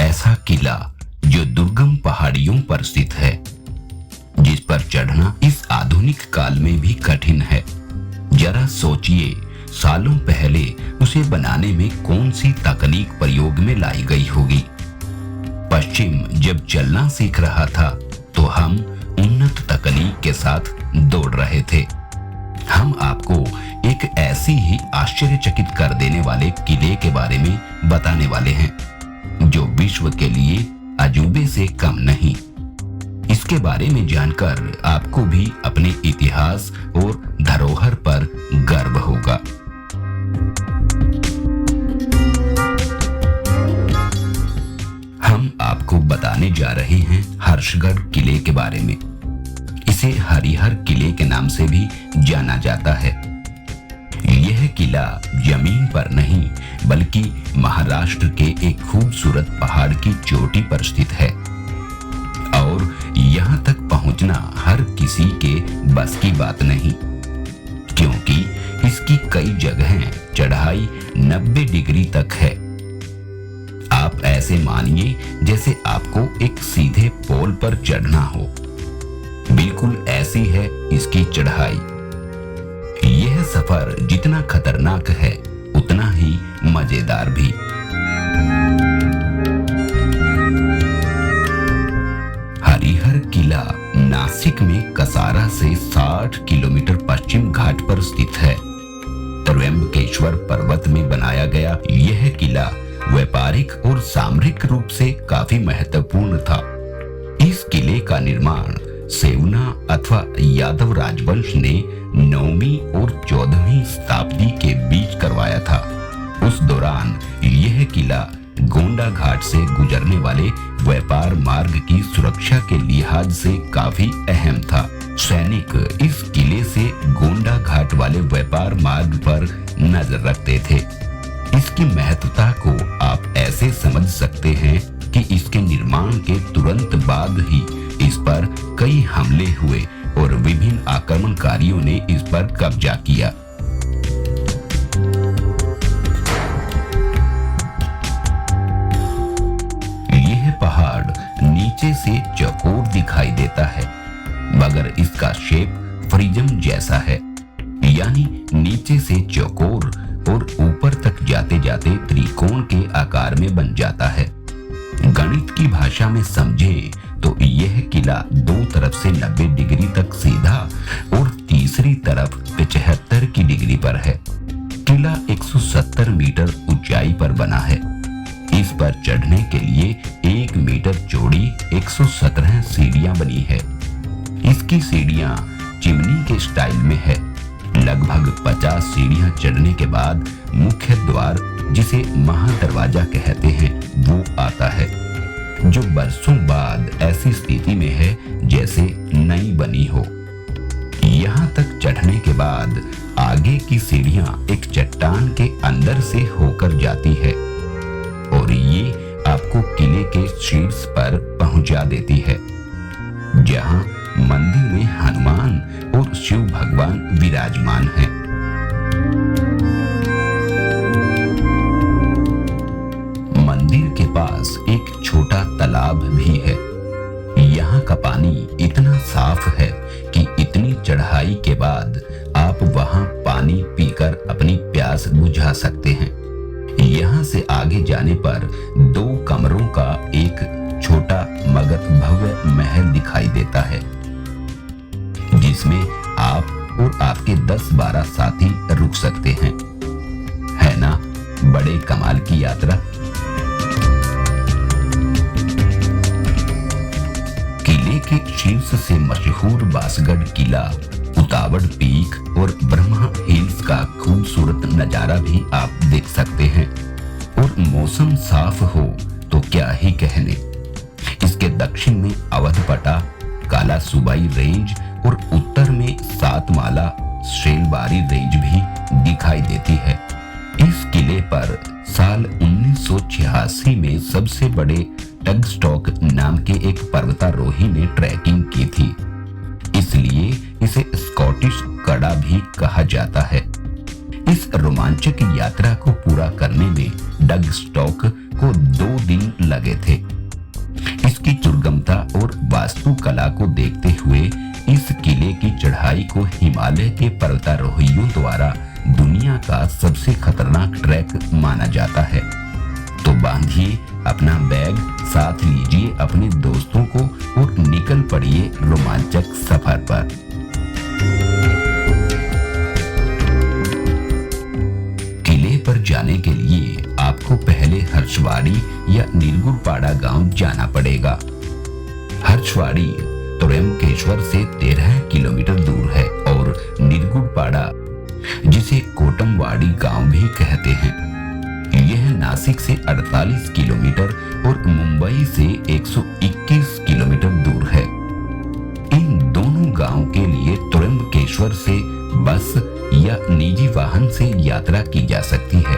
ऐसा किला जो दुर्गम पहाड़ियों पर स्थित है, जिस पर चढ़ना इस आधुनिक काल में भी कठिन है। जरा सोचिए, सालों पहले उसे बनाने में कौन सी तकनीक प्रयोग में लाई गई होगी। पश्चिम जब चलना सीख रहा था तो हम उन्नत तकनीक के साथ दौड़ रहे थे। हम आपको एक ऐसी ही आश्चर्यचकित कर देने वाले किले के बारे में बताने वाले हैं जो विश्व के लिए अजूबे से कम नहीं। इसके बारे में जानकर आपको भी अपने इतिहास और धरोहर पर गर्व होगा। हम आपको बताने जा रहे हैं हर्षगढ़ किले के बारे में। इसे हरिहर किले के नाम से भी जाना जाता है। यह किला जमीन पर नहीं बल्कि महाराष्ट्र के एक खूबसूरत पहाड़ की चोटी पर स्थित है और यहाँ तक पहुंचना हर किसी के बस की बात नहीं, क्योंकि इसकी कई जगहें चढ़ाई 90 डिग्री तक है। आप ऐसे मानिए जैसे आपको एक सीधे पोल पर चढ़ना हो। बिल्कुल ऐसी है इसकी चढ़ाई। यह सफर जितना खतरनाक है उतना ही मजेदार भी। हरिहर किला नासिक में कसारा से 60 किलोमीटर पश्चिम घाट पर स्थित है। त्र्यंबकेश्वर पर्वत में बनाया गया यह किला व्यापारिक और सामरिक रूप से काफी महत्वपूर्ण था। इस किले का निर्माण सेवना अथवा यादव राजवंश ने 9वीं और 14वीं शताब्दी के बीच करवाया था। उस दौरान यह किला गोंडा घाट से गुजरने वाले व्यापार मार्ग की सुरक्षा के लिहाज से काफी अहम था। सैनिक इस किले से गोंडा घाट वाले व्यापार मार्ग पर नजर रखते थे। इसकी महत्वता को आप ऐसे समझ सकते हैं कि इसके निर्माण के तुरंत बाद ही इस पर कई हमले हुए और विभिन्न आक्रमणकारियों ने इस पर कब्जा किया। यह पहाड़ नीचे से चौकोर दिखाई देता है, मगर इसका शेप प्रिज्म जैसा है, यानी नीचे से चौकोर और ऊपर तक जाते जाते त्रिकोण के आकार में बन जाता है। गणित की भाषा में समझें तो यह किला दो तरफ से 90 डिग्री तक सीधा और तीसरी तरफ 75 की डिग्री पर है। किला 170 मीटर ऊंचाई पर बना है। इस पर चढ़ने के लिए 1 मीटर चौड़ी 117 सीढ़ियां बनी है। इसकी सीढ़ियां चिमनी के स्टाइल में है। लगभग 50 सीढ़ियां चढ़ने के बाद मुख्य द्वार, जिसे महादरवाजा कहते हैं, वो आता है, जो बरसों बाद ऐसी स्थिति में है जैसे नई बनी हो। यहाँ तक चढ़ने के बाद आगे की सीढ़ियां एक चट्टान के अंदर से होकर जाती है और ये आपको किले के शीर्ष पर पहुंचा देती है, जहां मंदिर में हनुमान और शिव भगवान विराजमान हैं। मंदिर के पास एक छोटा तालाब भी है। यहाँ का पानी इतना साफ है कि इतनी चढ़ाई के बाद आप वहाँ पानी पीकर अपनी प्यास बुझा सकते हैं। यहाँ से आगे जाने पर 2 कमरों का एक छोटा मगर भव्य महल दिखाई देता है, जिसमें आप और आपके 10-12 साथी रुक सकते हैं। है ना बड़े कमाल की यात्रा। किले के शीर्ष से मशहूर बांसगढ़ किला, उतावड़ पीक और ब्रह्मा हिल्स का खूबसूरत नजारा भी आप देख सकते हैं। और मौसम साफ हो तो क्या ही कहने। इसके दक्षिण में अवधपटा, काला सूबाई रेंज और उत्तर में सातमाला शेलबारी रेंज भी दिखाई देती है। इस किले पर साल 1986 में सबसे बड़े टगस्टॉक नाम के एक पर्वतारोही ने ट्रैकिंग की थी, इसलिए इसे स्कॉटिश कड़ा भी कहा जाता है। इस रोमांचक यात्रा को पूरा करने में डग स्टॉक को 2 दिन लगे थे। इसकी दुर्गमता और वास्तुकला को देखते हुए इस किले की चढ़ाई को हिमालय के पर्वतारोहियों द्वारा दुनिया का सबसे खतरनाक ट्रैक माना जाता है। तो बांधिए अपना बैग, साथ लीजिए अपने दोस्तों को और निकल पड़िए रोमांचक सफर पर। किले पर जाने के लिए आपको पहले हर्षवाड़ी या निर्गुड़पाड़ा गांव जाना पड़ेगा। हर्षवाड़ी त्र्यंबकेश्वर से 13 किलोमीटर दूर है और निर्गुड़पाड़ा, जिसे कोटमवाड़ी गांव भी कहते हैं, यह नासिक से 48 किलोमीटर और मुंबई से 121 किलोमीटर दूर है। इन दोनों गांव के लिए त्र्यंबकेश्वर से बस या निजी वाहन से यात्रा की जा सकती है।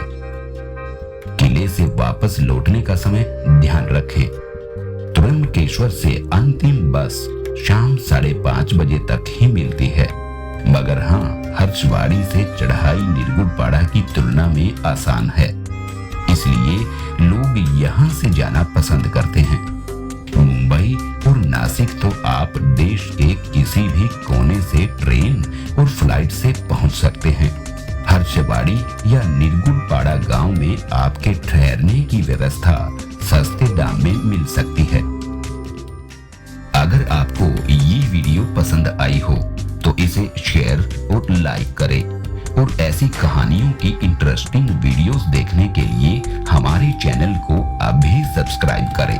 किले से वापस लौटने का समय ध्यान रखें। त्र्यंबकेश्वर से अंतिम बस शाम 5:30 बजे तक ही मिलती है, मगर हाँ, हर्षवाड़ी से चढ़ाई निर्गुड़पाड़ा की तुलना में आसान है, इसलिए लोग यहाँ से जाना पसंद करते हैं। मुंबई और नासिक तो आप देश के किसी भी कोने से ट्रेन और फ्लाइट से पहुंच सकते हैं। हर्षवाड़ी या निर्गुड़पाड़ा गांव में आपके ठहरने की व्यवस्था सस्ते दाम में मिल सकती है। अगर आपको ये वीडियो पसंद आई हो तो इसे शेयर और लाइक करें और ऐसी कहानियों की इंटरेस्टिंग वीडियोस देखने के लिए हमारे चैनल को अभी सब्सक्राइब करें।